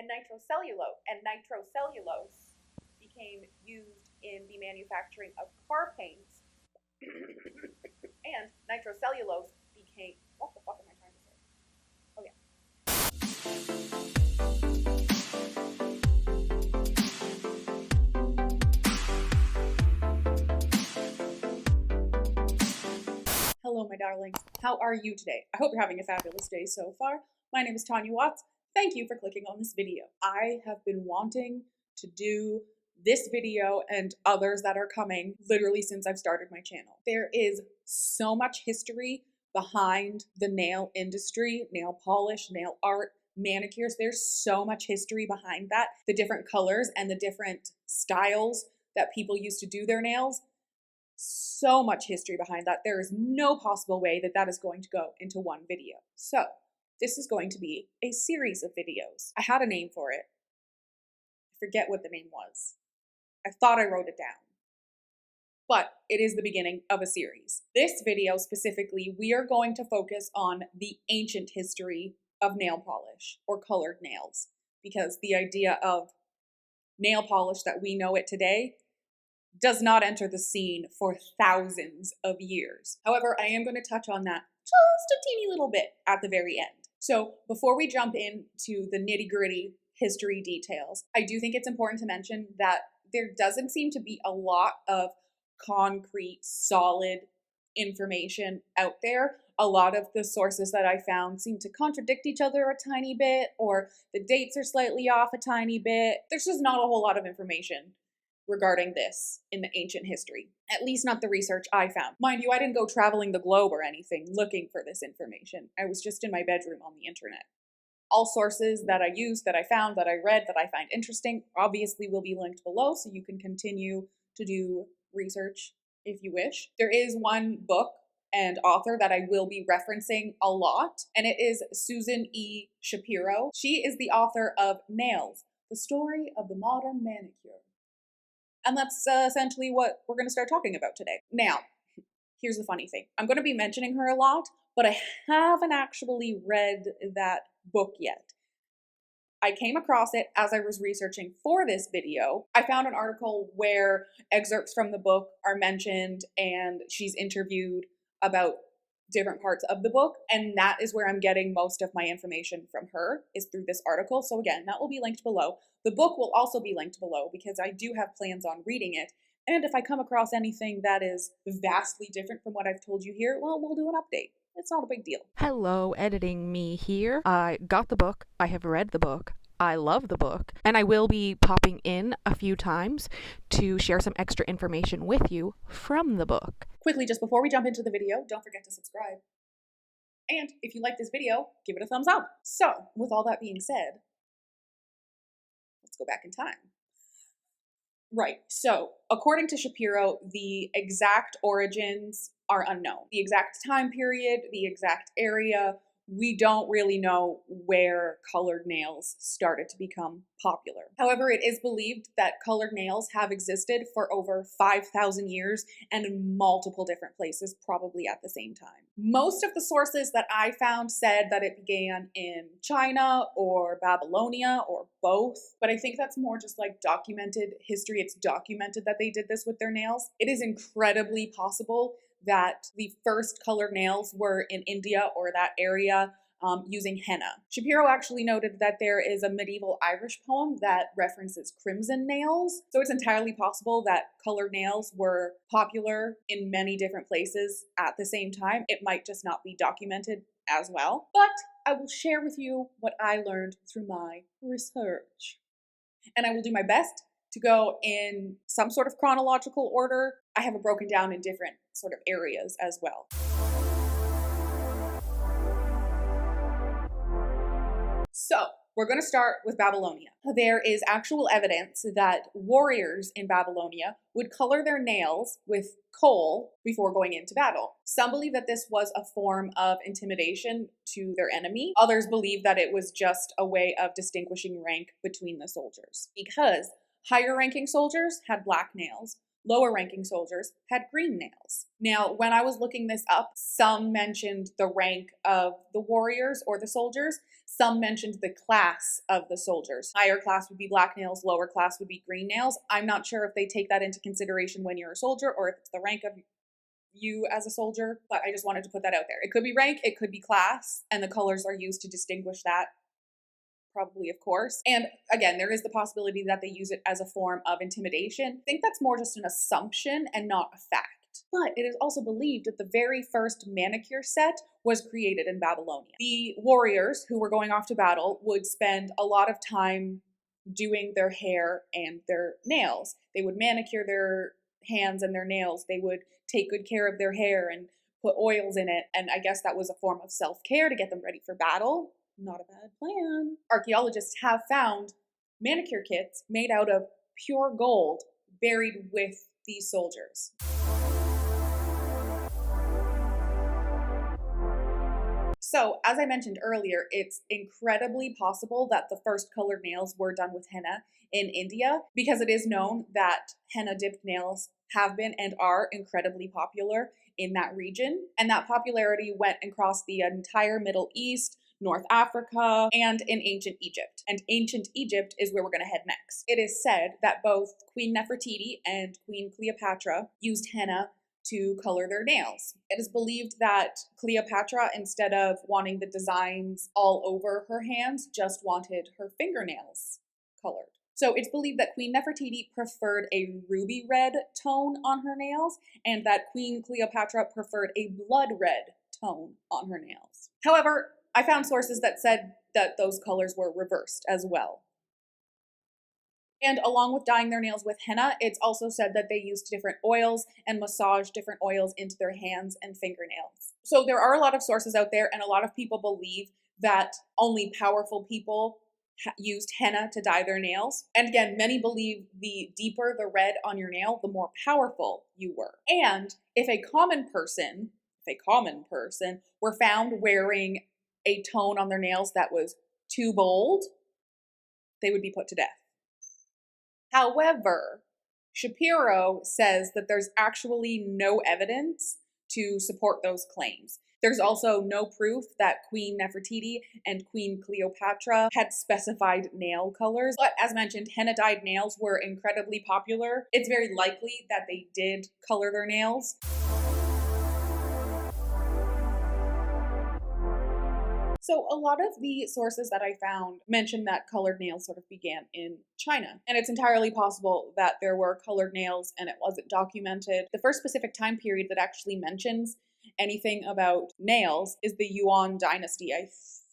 and nitrocellulose became used in the manufacturing of car paints. And nitrocellulose became, what the fuck am I trying to say? Oh yeah. Hello, my darlings. How are you today? I hope you're having a fabulous day so far. My name is Tonja Watts. Thank you for clicking on this video. I have been wanting to do this video and others that are coming literally since I've started my channel. There is so much history behind the nail industry, nail polish, nail art, manicures. There's so much history behind that. The different colors and the different styles that people used to do their nails. So much history behind that. There is no possible way that that is going to go into one video. So this is going to be a series of videos. I had a name for it. I forget what the name was. I thought I wrote it down. But it is the beginning of a series. This video specifically, we are going to focus on the ancient history of nail polish or colored nails, because the idea of nail polish that we know it today does not enter the scene for thousands of years. However, I am going to touch on that just a teeny little bit at the very end. So before we jump into the nitty-gritty history details, I do think it's important to mention that there doesn't seem to be a lot of concrete, solid information out there. A lot of the sources that I found seem to contradict each other a tiny bit, or the dates are slightly off a tiny bit. There's just not a whole lot of information regarding this in the ancient history, at least not the research I found. Mind you, I didn't go traveling the globe or anything looking for this information. I was just in my bedroom on the internet. All sources that I used, that I found, that I read, that I find interesting, obviously will be linked below, so you can continue to do research if you wish. There is one book and author that I will be referencing a lot, and it is Susan E. Shapiro. She is the author of Nails, the Story of the Modern Manicure. And that's essentially what we're going to start talking about today. Now, here's the funny thing. I'm going to be mentioning her a lot, but I haven't actually read that book yet. I came across it as I was researching for this video. I found an article where excerpts from the book are mentioned and she's interviewed about different parts of the book, and that is where I'm getting most of my information from her, is through this article. So again, that will be linked below. The book will also be linked below because I do have plans on reading it, and if I come across anything that is vastly different from what I've told you here, well, we'll do an update. It's not a big deal. Hello, editing me here. I got the book, I have read the book, I love the book, and I will be popping in a few times to share some extra information with you from the book. Quickly, just before we jump into the video, don't forget to subscribe. And if you like this video, give it a thumbs up. So, with all that being said, let's go back in time. Right, so according to Shapiro, the exact origins are unknown. The exact time period, the exact area, we don't really know where colored nails started to become popular. However, it is believed that colored nails have existed for over 5,000 years and in multiple different places, probably at the same time. Most of the sources that I found said that it began in China or Babylonia or both, but I think that's more just like documented history. It's documented that they did this with their nails. It is incredibly possible that the first colored nails were in India or that area using henna. Shapiro actually noted that there is a medieval Irish poem that references crimson nails. So it's entirely possible that colored nails were popular in many different places at the same time. It might just not be documented as well. But I will share with you what I learned through my research. And I will do my best to go in some sort of chronological order. I have it broken down in different sort of areas as well. So we're going to start with Babylonia. There is actual evidence that warriors in Babylonia would color their nails with coal before going into battle. Some believe that this was a form of intimidation to their enemy. Others believe that it was just a way of distinguishing rank between the soldiers, because higher ranking soldiers had black nails, lower ranking soldiers had green nails. Now, when I was looking this up, some mentioned the rank of the warriors or the soldiers. Some mentioned the class of the soldiers. Higher class would be black nails, lower class would be green nails. I'm not sure if they take that into consideration when you're a soldier or if it's the rank of you as a soldier, but I just wanted to put that out there. It could be rank, it could be class, and the colors are used to distinguish that, probably, of course. And again, there is the possibility that they use it as a form of intimidation. I think that's more just an assumption and not a fact. But it is also believed that the very first manicure set was created in Babylonia. The warriors who were going off to battle would spend a lot of time doing their hair and their nails. They would manicure their hands and their nails. They would take good care of their hair and put oils in it. And I guess that was a form of self-care to get them ready for battle. Not a bad plan. Archaeologists have found manicure kits made out of pure gold buried with these soldiers. So, as I mentioned earlier, it's incredibly possible that the first colored nails were done with henna in India, because it is known that henna-dipped nails have been and are incredibly popular in that region. And that popularity went across the entire Middle East, North Africa, and in ancient Egypt. And ancient Egypt is where we're going to head next. It is said that both Queen Nefertiti and Queen Cleopatra used henna to color their nails. It is believed that Cleopatra, instead of wanting the designs all over her hands, just wanted her fingernails colored. So it's believed that Queen Nefertiti preferred a ruby red tone on her nails, and that Queen Cleopatra preferred a blood red tone on her nails. However, I found sources that said that those colors were reversed as well. And along with dyeing their nails with henna, it's also said that they used different oils and massaged different oils into their hands and fingernails. So there are a lot of sources out there, and a lot of people believe that only powerful people used henna to dye their nails. And again, many believe the deeper the red on your nail, the more powerful you were. And if a common person were found wearing a tone on their nails that was too bold, they would be put to death. However, Shapiro says that there's actually no evidence to support those claims. There's also no proof that Queen Nefertiti and Queen Cleopatra had specified nail colors. But as mentioned, henna-dyed nails were incredibly popular. It's very likely that they did color their nails. So a lot of the sources that I found mentioned that colored nails sort of began in China. And it's entirely possible that there were colored nails and it wasn't documented. The first specific time period that actually mentions anything about nails is the Yuan dynasty. I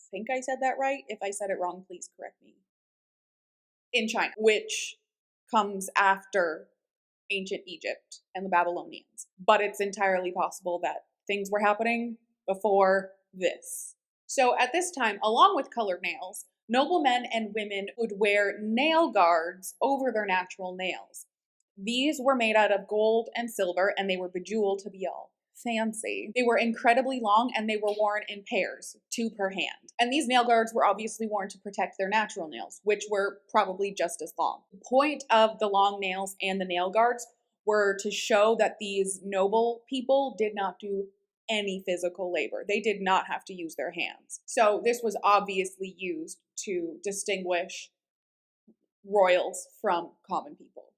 think I said that right. If I said it wrong, please correct me. In China, which comes after ancient Egypt and the Babylonians. But it's entirely possible that things were happening before this. So at this time, along with colored nails, noblemen and women would wear nail guards over their natural nails. These were made out of gold and silver, and they were bejeweled to be all fancy. They were incredibly long, and they were worn in pairs, 2 per hand. And these nail guards were obviously worn to protect their natural nails, which were probably just as long. The point of the long nails and the nail guards were to show that these noble people did not do any physical labor. They did not have to use their hands. So this was obviously used to distinguish royals from common people.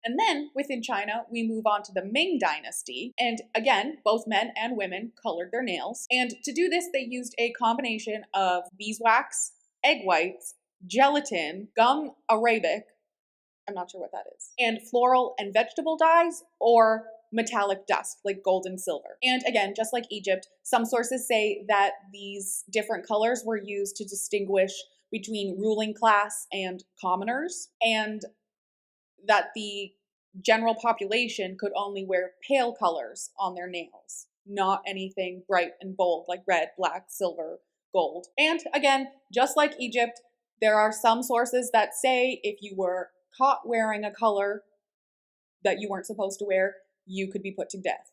And then within China, we move on to the Ming dynasty. And again, both men and women colored their nails. And to do this, they used a combination of beeswax, egg whites, gelatin, gum arabic, I'm not sure what that is, and floral and vegetable dyes, or metallic dust like gold and silver. And again, just like Egypt, some sources say that these different colors were used to distinguish between ruling class and commoners, and that the general population could only wear pale colors on their nails, not anything bright and bold like red, black, silver, gold. And again, just like Egypt, there are some sources that say if you were caught wearing a color that you weren't supposed to wear, you could be put to death.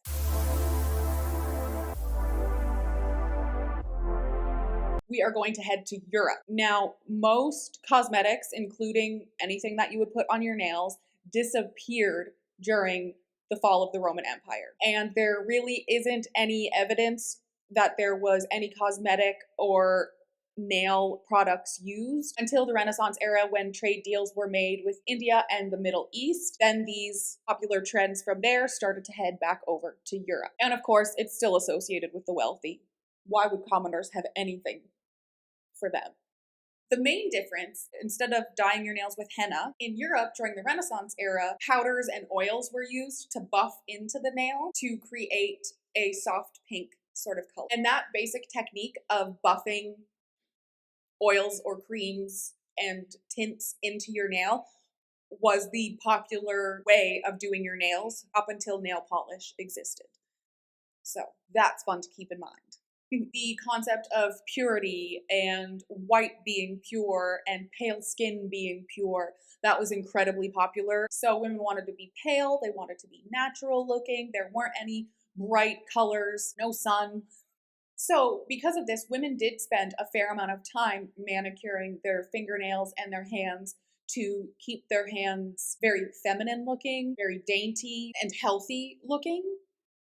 We are going to head to Europe. Now, most cosmetics, including anything that you would put on your nails, disappeared during the fall of the Roman Empire. And there really isn't any evidence that there was any cosmetic or nail products used until the Renaissance era, when trade deals were made with India and the Middle East. Then these popular trends from there started to head back over to Europe. And of course, it's still associated with the wealthy. Why would commoners have anything for them? The main difference, instead of dyeing your nails with henna, in Europe during the Renaissance era, powders and oils were used to buff into the nail to create a soft pink sort of color. And that basic technique of buffing oils or creams and tints into your nail was the popular way of doing your nails up until nail polish existed. So that's fun to keep in mind. The concept of purity and white being pure and pale skin being pure, that was incredibly popular. So women wanted to be pale, they wanted to be natural looking, there weren't any bright colors, no sun. So because of this, women did spend a fair amount of time manicuring their fingernails and their hands to keep their hands very feminine looking, very dainty and healthy looking.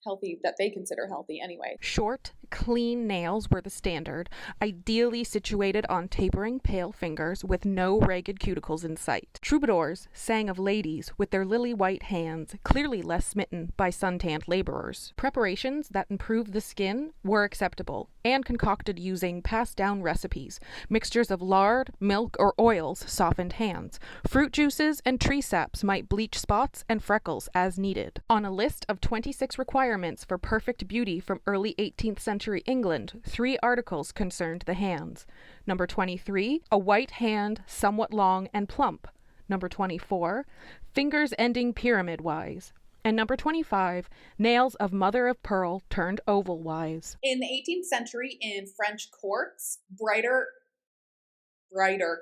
Healthy that they consider healthy anyway. Short, clean nails were the standard, ideally situated on tapering pale fingers with no ragged cuticles in sight. Troubadours sang of ladies with their lily-white hands, clearly less smitten by suntanned laborers. Preparations that improved the skin were acceptable and concocted using passed-down recipes. Mixtures of lard, milk, or oils softened hands. Fruit juices and tree saps might bleach spots and freckles as needed. On a list of 26 requirements for perfect beauty from early 18th century England, 3 articles concerned the hands. Number 23, a white hand, somewhat long and plump. Number 24, fingers ending pyramid-wise. And number 25, nails of mother of pearl turned oval-wise. In the 18th century, in French courts, brighter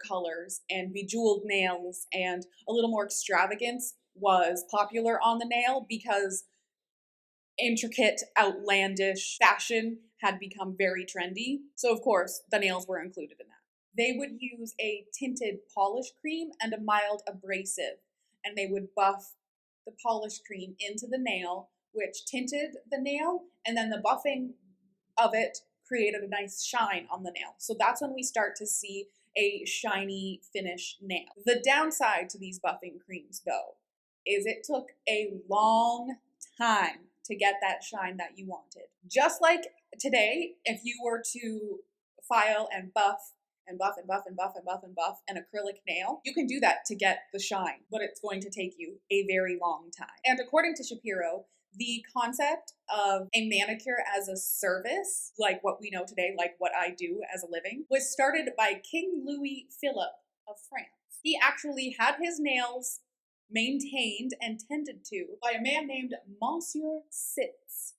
colors and bejeweled nails and a little more extravagance was popular on the nail because intricate, outlandish fashion had become very trendy. So of course, the nails were included in that. They would use a tinted polish cream and a mild abrasive, and they would buff the polish cream into the nail, which tinted the nail, and then the buffing of it created a nice shine on the nail. So that's when we start to see a shiny finish nail. The downside to these buffing creams, though, is it took a long time to get that shine that you wanted. Just like today, if you were to file and buff and buff and buff and buff and buff and buff an acrylic nail, you can do that to get the shine, but it's going to take you a very long time. And according to Shapiro, the concept of a manicure as a service, like what we know today, like what I do as a living, was started by King Louis Philip of France. He actually had his nails maintained and tended to by a man named Monsieur Sitz.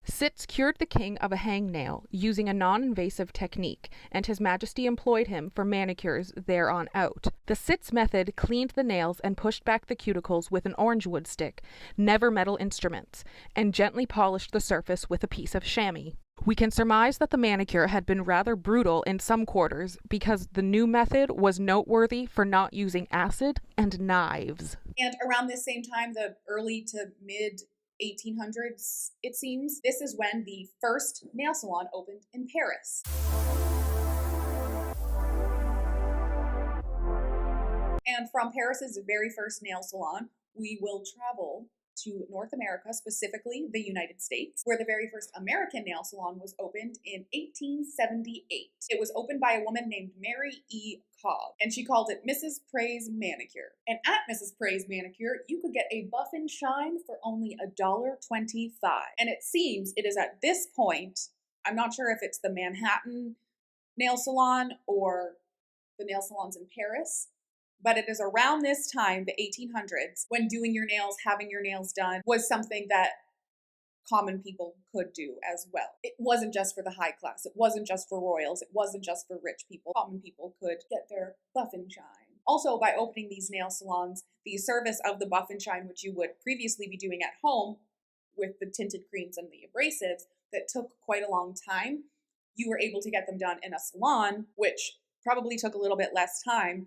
Sitz cured the king of a hangnail using a non-invasive technique, and His Majesty employed him for manicures there on out. The Sitz method cleaned the nails and pushed back the cuticles with an orangewood stick, never metal instruments, and gently polished the surface with a piece of chamois. We can surmise that the manicure had been rather brutal in some quarters because the new method was noteworthy for not using acid and knives. And around this same time, the early to mid 1800s, it seems, this is when the first nail salon opened in Paris. And from Paris's very first nail salon, we will travel to North America, specifically the United States, where the very first American nail salon was opened in 1878. It was opened by a woman named Mary E. Cobb, and she called it Mrs. Pray's Manicure. And at Mrs. Pray's Manicure, you could get a buff and shine for only $1.25. And it seems it is at this point, I'm not sure if it's the Manhattan nail salon or the nail salons in Paris, but it is around this time, the 1800s, when doing your nails, having your nails done, was something that common people could do as well. It wasn't just for the high class. It wasn't just for royals. It wasn't just for rich people. Common people could get their buff and shine. Also, by opening these nail salons, the service of the buff and shine, which you would previously be doing at home with the tinted creams and the abrasives, that took quite a long time, you were able to get them done in a salon, which probably took a little bit less time,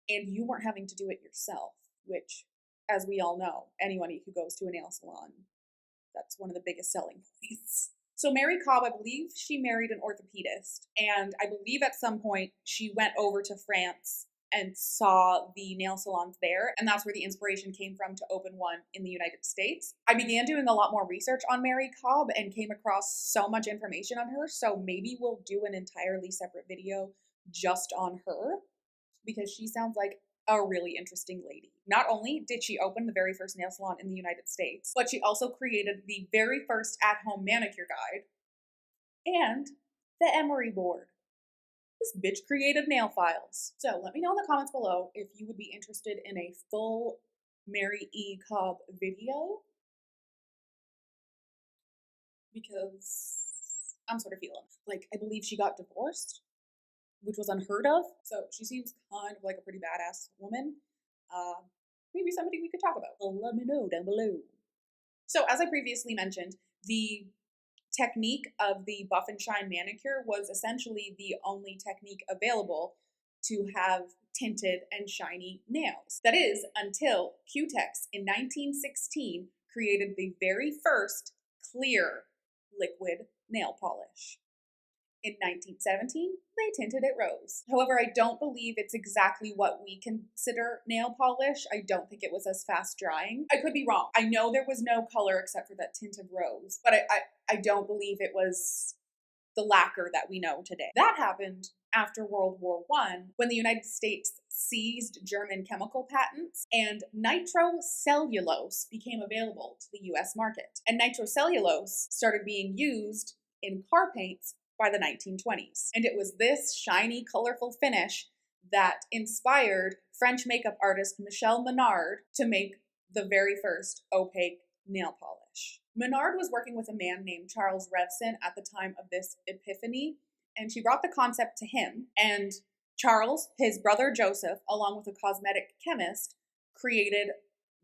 and you weren't having to do it yourself, which as we all know, anyone who goes to a nail salon, that's one of the biggest selling points. So Mary Cobb, I believe she married an orthopedist, and I believe at some point she went over to France and saw the nail salons there, and that's where the inspiration came from to open one in the United States. I began doing a lot more research on Mary Cobb and came across so much information on her, so maybe we'll do an entirely separate video just on her, because she sounds like a really interesting lady. Not only did she open the very first nail salon in the United States, but she also created the very first at-home manicure guide and the emery board. This bitch created nail files. So let me know in the comments below if you would be interested in a full Mary E. Cobb video, because I'm sort of feeling like, I believe she got divorced, which was unheard of. So she seems kind of like a pretty badass woman. Maybe somebody we could talk about. Well, let me know down below. So as I previously mentioned, the technique of the buff and shine manicure was essentially the only technique available to have tinted and shiny nails. That is, until Q-Tex in 1916 created the very first clear liquid nail polish. In 1917, they tinted it rose. However, I don't believe it's exactly what we consider nail polish. I don't think it was as fast drying. I could be wrong. I know there was no color except for that tint of rose, but I don't believe it was the lacquer that we know today. That happened after World War I, when the United States seized German chemical patents and nitrocellulose became available to the US market. And nitrocellulose started being used in car paints by the 1920s. And it was this shiny, colorful finish that inspired French makeup artist Michel Menard to make the very first opaque nail polish. Menard was working with a man named Charles Revson at the time of this epiphany, and she brought the concept to him, and Charles, his brother Joseph, along with a cosmetic chemist, created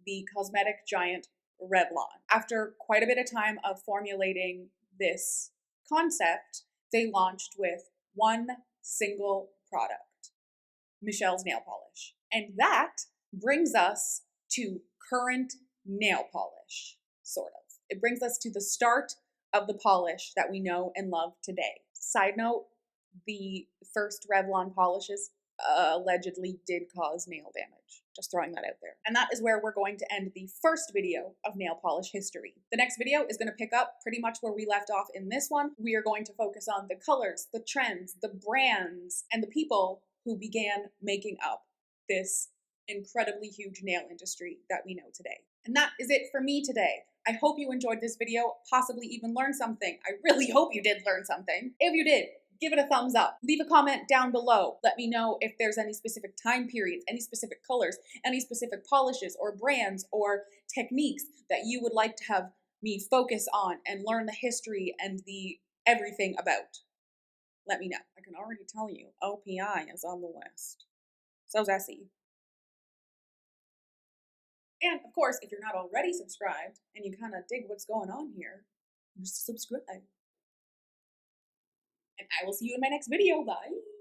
the cosmetic giant Revlon. After quite a bit of time of formulating this concept, they launched with one single product, Michelle's nail polish. And that brings us to current nail polish, sort of. It brings us to the start of the polish that we know and love today. Side note, the first Revlon polishes allegedly did cause nail damage. Just throwing that out there. And that is where we're going to end the first video of nail polish history. The next video is going to pick up pretty much where we left off in this one. We are going to focus on the colors, the trends, the brands, and the people who began making up this incredibly huge nail industry that we know today. And that is it for me today. I hope you enjoyed this video, possibly even learned something. I really hope you did learn something. If you did, give it a thumbs up. Leave a comment down below. Let me know if there's any specific time periods, any specific colors, any specific polishes or brands or techniques that you would like to have me focus on and learn the history and the everything about. Let me know. I can already tell you, OPI is on the list. So's SE. And of course, if you're not already subscribed and you kind of dig what's going on here, just subscribe. And I will see you in my next video. Bye.